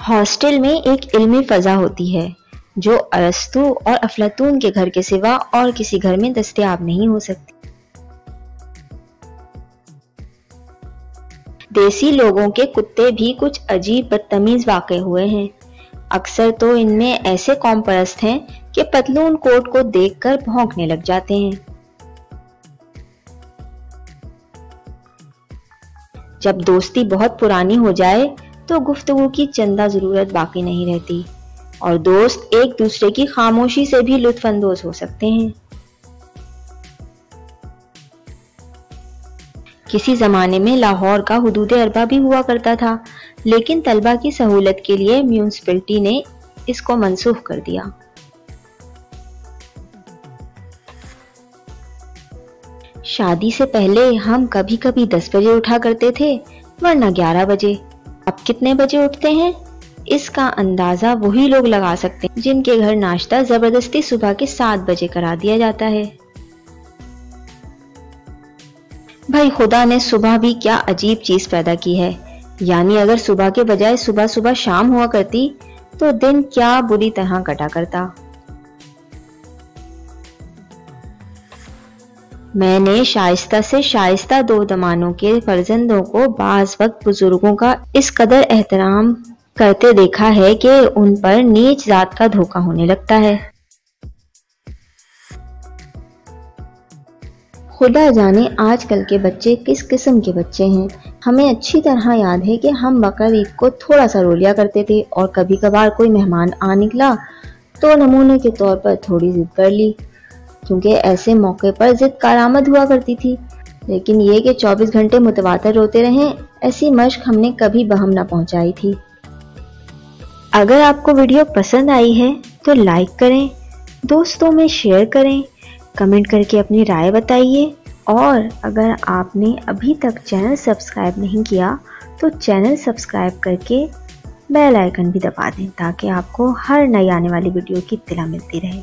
Hostel में एक इल्मी फ़ज़ा होती है जो अरस्तु और अफलातून के घर के सिवा और किसी घर में दस्तयाब नहीं हो सकती। देसी लोगों के कुत्ते भी कुछ अजीब बदतमीज वाक़े हुए हैं। अक्सर तो इनमें ऐसे कौम परस्त हैं कि पतलून कोट को देखकर भौंकने लग जाते हैं। जब दोस्ती बहुत पुरानी हो जाए तो गुफ्तगू की चंदा ज़रूरत बाकी नहीं रहती और दोस्त एक दूसरे की खामोशी से भी लुत्फ़अंदोज़ हो सकते हैं। किसी ज़माने में लाहौर का हुदूद अरबा भी हुआ करता था, लेकिन तलबा की सहूलत के लिए म्यूनिसिपैलिटी ने इसको मनसूख कर दिया। शादी से पहले हम कभी कभी 10 बजे उठा करते थे, वरना 11 बजे। अब कितने बजे उठते हैं, इसका अंदाजा वही लोग लगा सकते हैं जिनके घर नाश्ता जबरदस्ती सुबह के 7 बजे करा दिया जाता है। भाई खुदा ने सुबह भी क्या अजीब चीज पैदा की है, यानी अगर सुबह के बजाय सुबह सुबह शाम हुआ करती तो दिन क्या बुरी तरह कटा करता। मैंने शाइस्ता से शाइस्ता दो दमानों के फर्जंदों को बाज़ वक्त बुजुर्गों का इस कदर एहतराम करते देखा है कि उन पर नीच जात का धोखा होने लगता है। खुदा जाने आजकल के बच्चे किस किस्म के बच्चे हैं। हमें अच्छी तरह याद है कि हम बकर ईद को थोड़ा सा रो लिया करते थे और कभी कभार कोई मेहमान आ निकला तो नमूने के तौर पर थोड़ी जिद कर ली, क्योंकि ऐसे मौके पर जिद कारआमद हुआ करती थी। लेकिन ये कि 24 घंटे मुतवातर रोते रहें, ऐसी मश्क हमने कभी बहम न पहुंचाई थी। अगर आपको वीडियो पसंद आई है तो लाइक करें, दोस्तों में शेयर करें, कमेंट करके अपनी राय बताइए और अगर आपने अभी तक चैनल सब्सक्राइब नहीं किया तो चैनल सब्सक्राइब करके बेल आइकन भी दबा दें ताकि आपको हर नई आने वाली वीडियो की इत्तला मिलती रहे।